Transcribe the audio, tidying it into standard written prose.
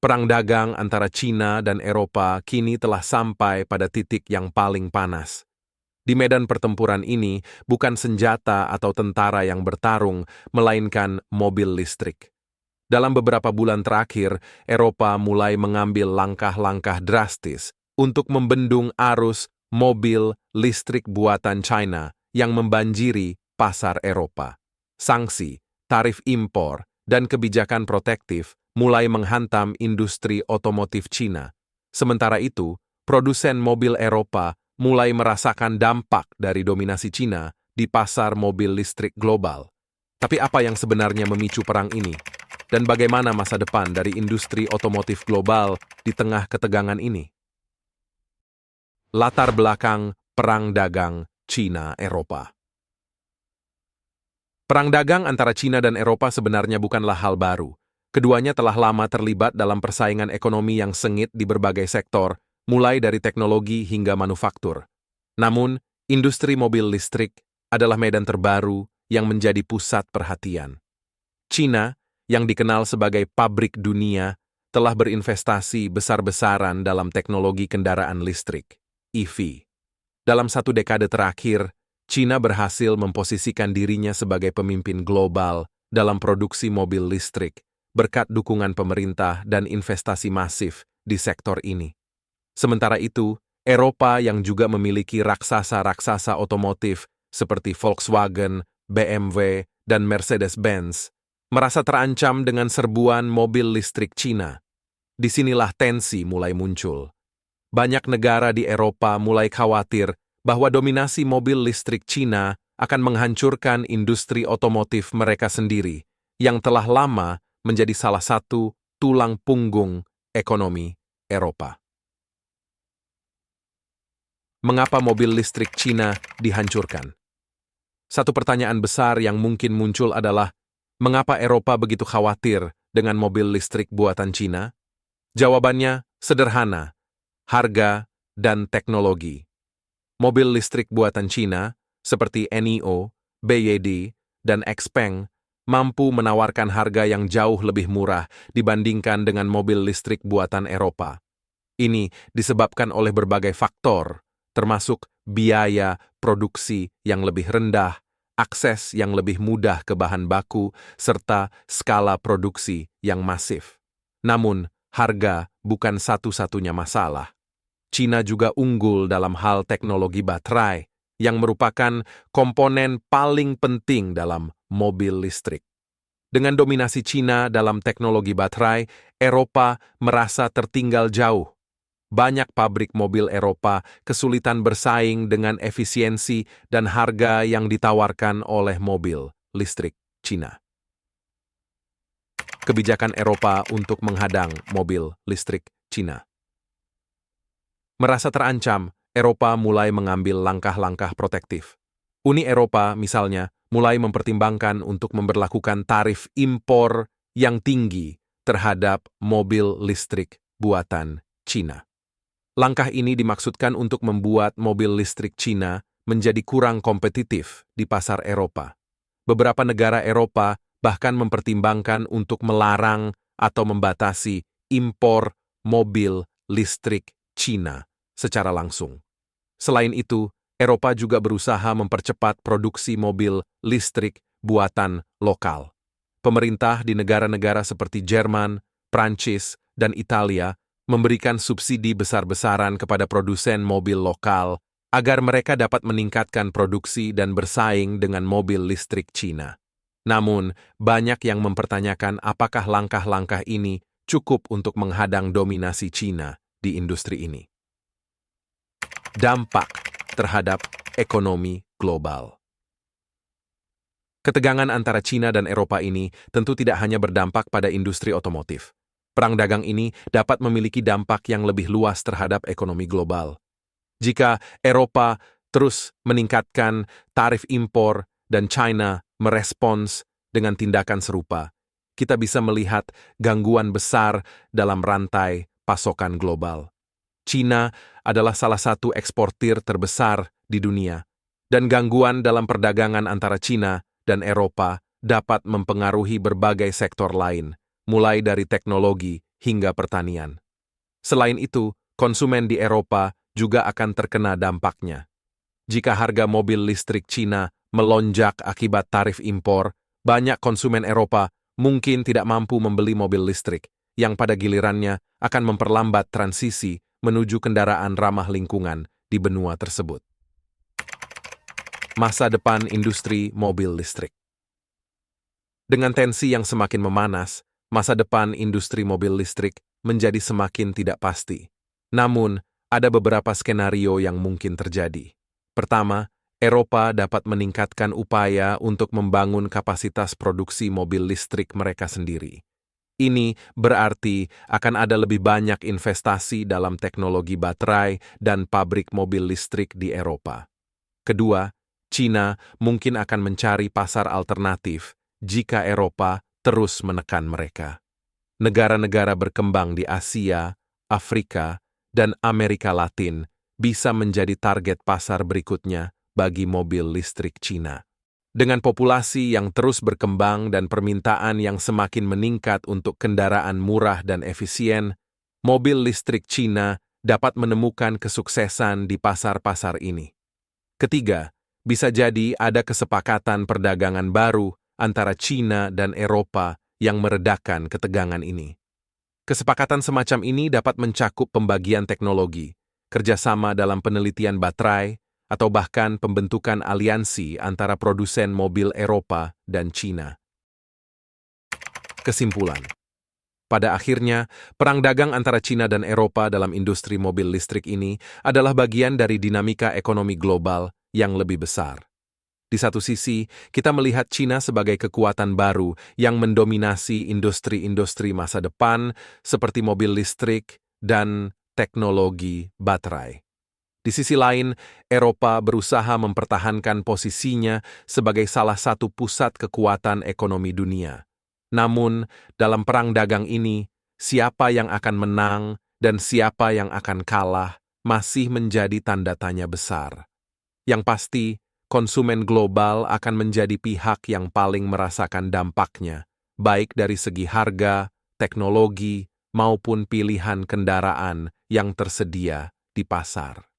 Perang dagang antara Cina dan Eropa kini telah sampai pada titik yang paling panas. Di medan pertempuran ini, bukan senjata atau tentara yang bertarung, melainkan mobil listrik. Dalam beberapa bulan terakhir, Eropa mulai mengambil langkah-langkah drastis untuk membendung arus mobil listrik buatan China yang membanjiri pasar Eropa. Sanksi, tarif impor, dan kebijakan protektif mulai menghantam industri otomotif Cina. Sementara itu, produsen mobil Eropa mulai merasakan dampak dari dominasi Cina di pasar mobil listrik global. Tapi apa yang sebenarnya memicu perang ini? Dan bagaimana masa depan dari industri otomotif global di tengah ketegangan ini? Latar belakang perang dagang Cina-Eropa. Perang dagang antara Cina dan Eropa sebenarnya bukanlah hal baru. Keduanya telah lama terlibat dalam persaingan ekonomi yang sengit di berbagai sektor, mulai dari teknologi hingga manufaktur. Namun, industri mobil listrik adalah medan terbaru yang menjadi pusat perhatian. Cina, yang dikenal sebagai pabrik dunia, telah berinvestasi besar-besaran dalam teknologi kendaraan listrik, EV. Dalam satu dekade terakhir, Cina berhasil memposisikan dirinya sebagai pemimpin global dalam produksi mobil listrik, berkat dukungan pemerintah dan investasi masif di sektor ini. Sementara itu, Eropa yang juga memiliki raksasa-raksasa otomotif seperti Volkswagen, BMW, dan Mercedes-Benz, merasa terancam dengan serbuan mobil listrik Cina. Disinilah tensi mulai muncul. Banyak negara di Eropa mulai khawatir bahwa dominasi mobil listrik Cina akan menghancurkan industri otomotif mereka sendiri, yang telah lama menjadi salah satu tulang punggung ekonomi Eropa. Mengapa mobil listrik Cina dihancurkan? Satu pertanyaan besar yang mungkin muncul adalah, mengapa Eropa begitu khawatir dengan mobil listrik buatan Cina? Jawabannya sederhana, harga dan teknologi. Mobil listrik buatan Cina, seperti NIO, BYD, dan XPeng, mampu menawarkan harga yang jauh lebih murah dibandingkan dengan mobil listrik buatan Eropa. Ini disebabkan oleh berbagai faktor, termasuk biaya produksi yang lebih rendah, akses yang lebih mudah ke bahan baku, serta skala produksi yang masif. Namun, harga bukan satu-satunya masalah. Cina juga unggul dalam hal teknologi baterai, yang merupakan komponen paling penting dalam mobil listrik. Dengan dominasi Cina dalam teknologi baterai, Eropa merasa tertinggal jauh. Banyak pabrik mobil Eropa kesulitan bersaing dengan efisiensi dan harga yang ditawarkan oleh mobil listrik Cina. Kebijakan Eropa untuk menghadang mobil listrik Cina. Merasa terancam, Eropa mulai mengambil langkah-langkah protektif. Uni Eropa, misalnya, mulai mempertimbangkan untuk memberlakukan tarif impor yang tinggi terhadap mobil listrik buatan Cina. Langkah ini dimaksudkan untuk membuat mobil listrik Cina menjadi kurang kompetitif di pasar Eropa. Beberapa negara Eropa bahkan mempertimbangkan untuk melarang atau membatasi impor mobil listrik Cina secara langsung. Selain itu, Eropa juga berusaha mempercepat produksi mobil listrik buatan lokal. Pemerintah di negara-negara seperti Jerman, Prancis, dan Italia memberikan subsidi besar-besaran kepada produsen mobil lokal agar mereka dapat meningkatkan produksi dan bersaing dengan mobil listrik Cina. Namun, banyak yang mempertanyakan apakah langkah-langkah ini cukup untuk menghadang dominasi Cina di industri ini. Dampak terhadap ekonomi global. Ketegangan antara Cina dan Eropa ini tentu tidak hanya berdampak pada industri otomotif. Perang dagang ini dapat memiliki dampak yang lebih luas terhadap ekonomi global. Jika Eropa terus meningkatkan tarif impor dan China merespons dengan tindakan serupa, kita bisa melihat gangguan besar dalam rantai pasokan global. Cina adalah salah satu eksportir terbesar di dunia, dan gangguan dalam perdagangan antara Cina dan Eropa dapat mempengaruhi berbagai sektor lain, mulai dari teknologi hingga pertanian. Selain itu, konsumen di Eropa juga akan terkena dampaknya. Jika harga mobil listrik Cina melonjak akibat tarif impor, banyak konsumen Eropa mungkin tidak mampu membeli mobil listrik, yang pada gilirannya akan memperlambat transisi menuju kendaraan ramah lingkungan di benua tersebut. Masa depan industri mobil listrik. Dengan tensi yang semakin memanas, masa depan industri mobil listrik menjadi semakin tidak pasti. Namun, ada beberapa skenario yang mungkin terjadi. Pertama, Eropa dapat meningkatkan upaya untuk membangun kapasitas produksi mobil listrik mereka sendiri. Ini berarti akan ada lebih banyak investasi dalam teknologi baterai dan pabrik mobil listrik di Eropa. Kedua, Cina mungkin akan mencari pasar alternatif jika Eropa terus menekan mereka. Negara-negara berkembang di Asia, Afrika, dan Amerika Latin bisa menjadi target pasar berikutnya bagi mobil listrik Cina. Dengan populasi yang terus berkembang dan permintaan yang semakin meningkat untuk kendaraan murah dan efisien, mobil listrik Cina dapat menemukan kesuksesan di pasar-pasar ini. Ketiga, bisa jadi ada kesepakatan perdagangan baru antara Cina dan Eropa yang meredakan ketegangan ini. Kesepakatan semacam ini dapat mencakup pembagian teknologi, kerjasama dalam penelitian baterai, atau bahkan pembentukan aliansi antara produsen mobil Eropa dan Cina. Kesimpulan. Pada akhirnya, perang dagang antara Cina dan Eropa dalam industri mobil listrik ini adalah bagian dari dinamika ekonomi global yang lebih besar. Di satu sisi, kita melihat Cina sebagai kekuatan baru yang mendominasi industri-industri masa depan seperti mobil listrik dan teknologi baterai. Di sisi lain, Eropa berusaha mempertahankan posisinya sebagai salah satu pusat kekuatan ekonomi dunia. Namun, dalam perang dagang ini, siapa yang akan menang dan siapa yang akan kalah masih menjadi tanda tanya besar. Yang pasti, konsumen global akan menjadi pihak yang paling merasakan dampaknya, baik dari segi harga, teknologi, maupun pilihan kendaraan yang tersedia di pasar.